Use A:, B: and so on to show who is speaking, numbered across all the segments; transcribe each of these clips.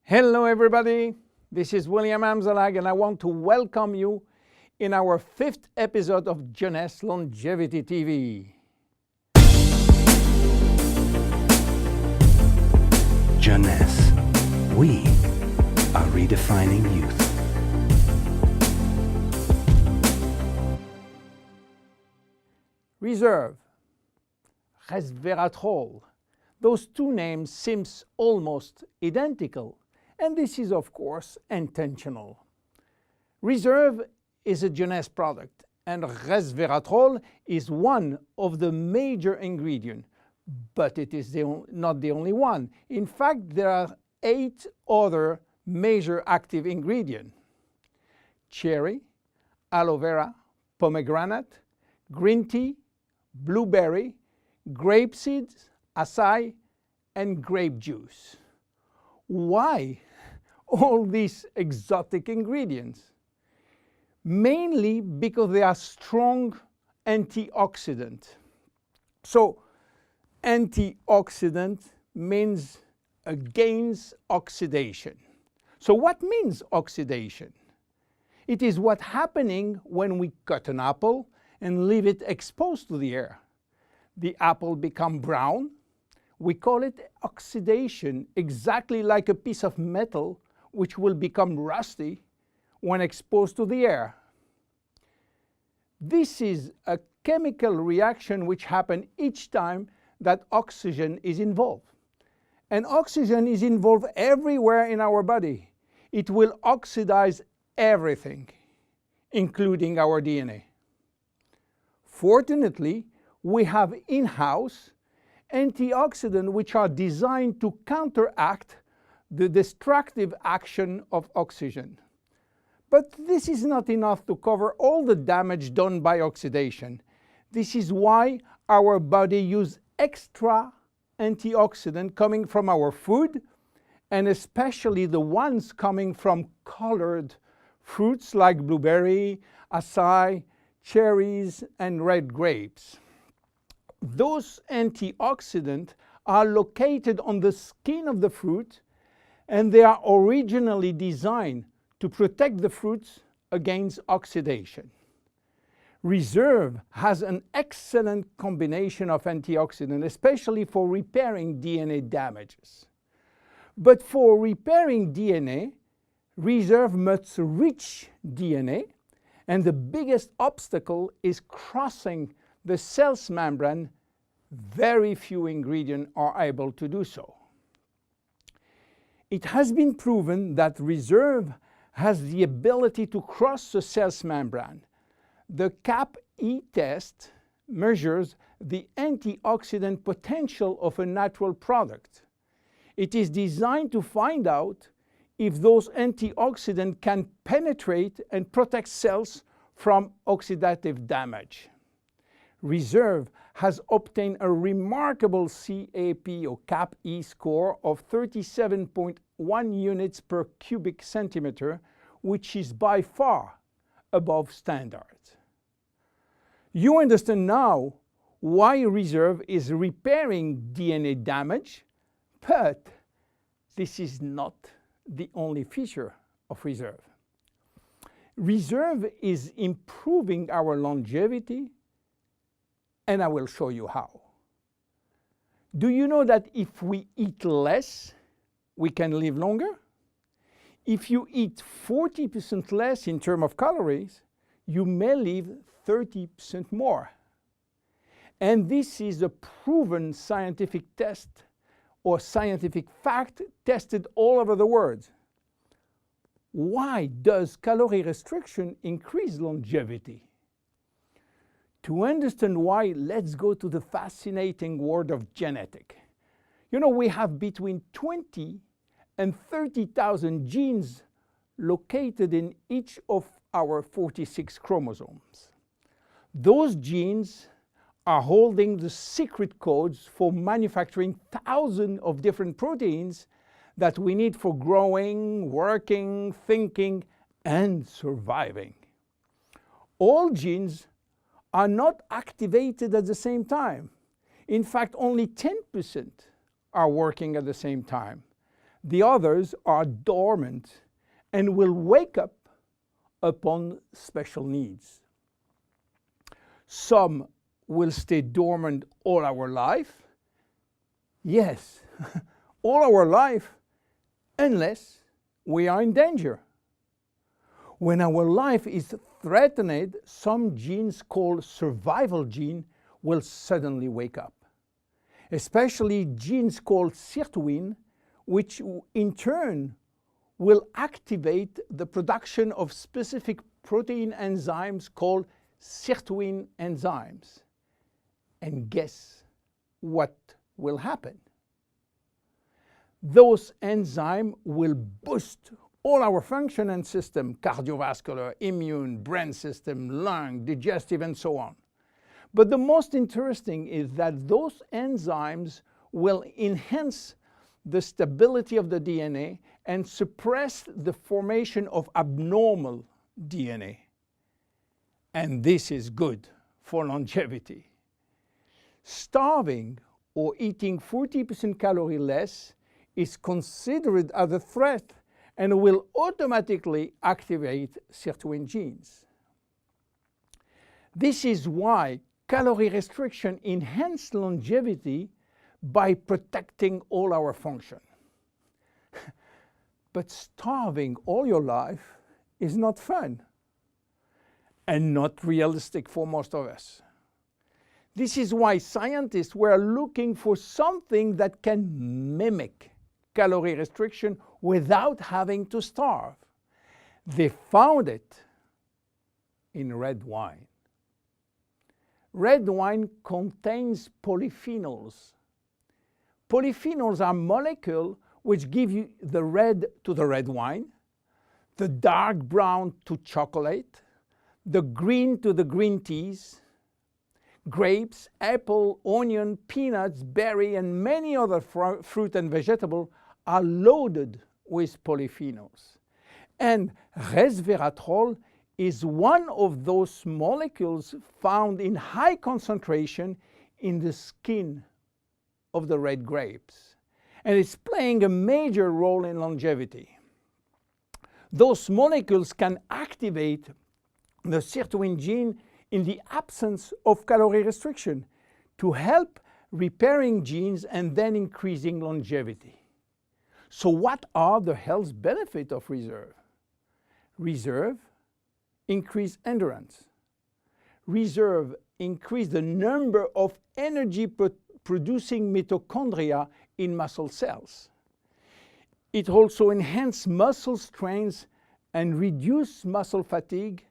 A: Hello everybody, this is William Amzalag and I want to welcome you in our 5th episode of Jeunesse Longevity TV.
B: Jeunesse, we are redefining youth.
A: Reserve, Resveratrol. Those two names seem almost identical, and this is of course intentional. Reserve is a Jeunesse product, and Resveratrol is one of the major ingredients, but it is not the only one. In fact, there are 8 other major active ingredients: cherry, aloe vera, pomegranate, green tea, blueberry, grape seeds, acai, and grape juice. Why all these exotic ingredients? Mainly because they are strong antioxidants. So antioxidant means against oxidation. So what means oxidation? It is what's happening when we cut an apple and leave it exposed to the air. The apple becomes brown. We call it oxidation, exactly like a piece of metal which will become rusty when exposed to the air. This is a chemical reaction which happens each time that oxygen is involved. And oxygen is involved everywhere in our body. It will oxidize everything, including our DNA. Fortunately, we have in-house antioxidants which are designed to counteract the destructive action of oxygen. But this is not enough to cover all the damage done by oxidation. This is why our body uses extra antioxidants coming from our food, and especially the ones coming from colored fruits like blueberry, acai, cherries, and red grapes. Those antioxidants are located on the skin of the fruit, and they are originally designed to protect the fruits against oxidation. Reserve has an excellent combination of antioxidants, especially for repairing DNA damages. But for repairing DNA, Reserve must reach DNA, and the biggest obstacle is crossing the cell's membrane. Very few ingredients are able to do so. It has been proven that Reserve has the ability to cross the cell's membrane. The CAP-E test measures the antioxidant potential of a natural product. It is designed to find out if those antioxidants can penetrate and protect cells from oxidative damage. Reserve has obtained a remarkable CAP or CAP-E score of 37.1 units per cubic centimeter, which is by far above standards. You understand now why Reserve is repairing DNA damage, but this is not the only feature of Reserve. Reserve is improving our longevity, and I will show you how. Do you know that if we eat less, we can live longer? If you eat 40% less in terms of calories, you may live 30% more. And this is a proven scientific test or scientific fact tested all over the world. Why does calorie restriction increase longevity? To understand why, let's go to the fascinating world of genetics. You know, we have between 20 and 30,000 genes located in each of our 46 chromosomes. Those genes are holding the secret codes for manufacturing thousands of different proteins that we need for growing, working, thinking, and surviving. All genes are not activated at the same time. In fact, only 10% are working at the same time. The others are dormant and will wake up upon special needs. Some will stay dormant all our life. Yes, all our life, unless we are in danger. When our life is threatened, some genes called survival gene will suddenly wake up. Especially genes called sirtuin, which in turn will activate the production of specific protein enzymes called sirtuin enzymes. And guess what will happen? Those enzymes will boost all our function and system, cardiovascular, immune, brain system, lung, digestive, and so on. But the most interesting is that those enzymes will enhance the stability of the DNA and suppress the formation of abnormal DNA. And this is good for longevity. Starving or eating 40% calorie less is considered as a threat and will automatically activate sirtuin genes. This is why calorie restriction enhances longevity by protecting all our function. But starving all your life is not fun and not realistic for most of us. This is why scientists were looking for something that can mimic calorie restriction without having to starve. They found it in red wine. Red wine contains polyphenols. Polyphenols are molecules which give you the red to the red wine, the dark brown to chocolate, the green to the green teas. Grapes, apple, onion, peanuts, berry, and many other fruit and vegetables are loaded with polyphenols. And resveratrol is one of those molecules found in high concentration in the skin of the red grapes. And it's playing a major role in longevity. Those molecules can activate the sirtuin gene in the absence of calorie restriction to help repairing genes and then increasing longevity. So what are the health benefits of reserve? Reserve increase endurance. Reserve increase the number of energy-producing mitochondria in muscle cells. It also enhances muscle strength and reduces muscle fatigue,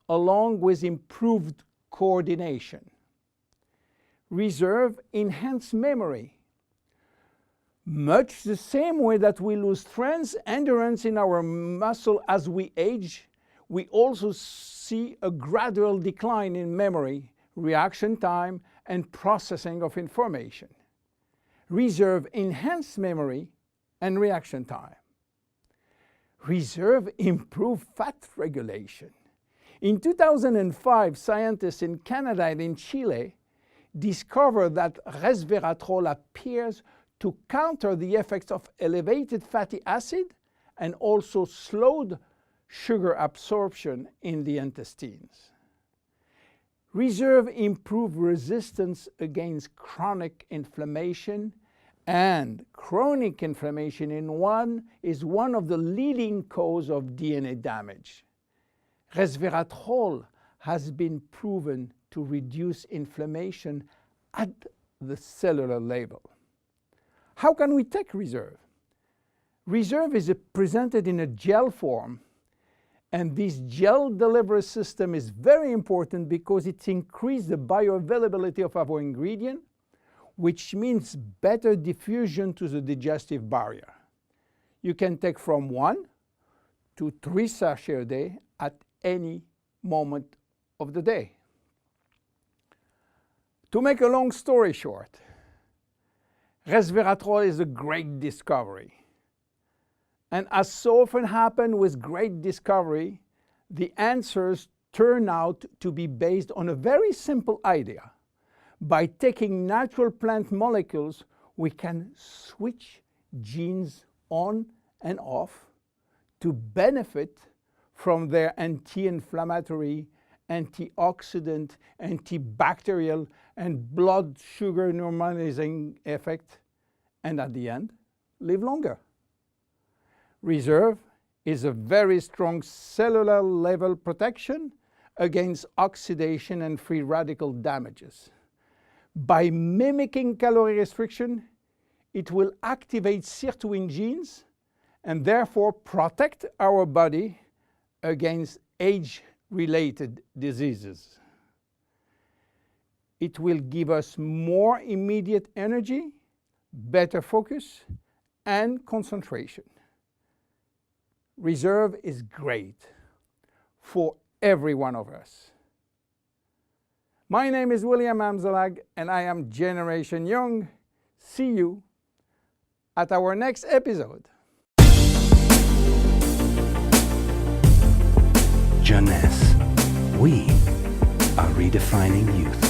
A: along with improved coordination. Reserve enhances memory. Much the same way that we lose strength, endurance in our muscle as we age, we also see a gradual decline in memory, reaction time, and processing of information. Reserve enhances memory and reaction time. Reserve improves fat regulation. In 2005, scientists in Canada and in Chile discovered that resveratrol appears to counter the effects of elevated fatty acid and also slowed sugar absorption in the intestines. Reserve improves resistance against chronic inflammation, and chronic inflammation is one of the leading causes of DNA damage. Resveratrol has been proven to reduce inflammation at the cellular level. How can we take reserve? Reserve is presented in a gel form, and this gel delivery system is very important because it increases the bioavailability of our ingredient, which means better diffusion to the digestive barrier. You can take from 1 to 3 sachets a day at any moment of the day. To make a long story short, resveratrol is a great discovery. And as so often happens with great discovery, the answers turn out to be based on a very simple idea. By taking natural plant molecules, we can switch genes on and off to benefit from their anti-inflammatory, antioxidant, antibacterial, and blood sugar normalizing effect, and at the end, live longer. Reserve is a very strong cellular level protection against oxidation and free radical damages. By mimicking calorie restriction, it will activate sirtuin genes and therefore protect our body against age-related diseases. It will give us more immediate energy, better focus, and concentration. Reserve is great for every one of us. My name is William Amzalag and I am Generation Young. See you at our next episode.
B: Jeunesse. We are redefining youth.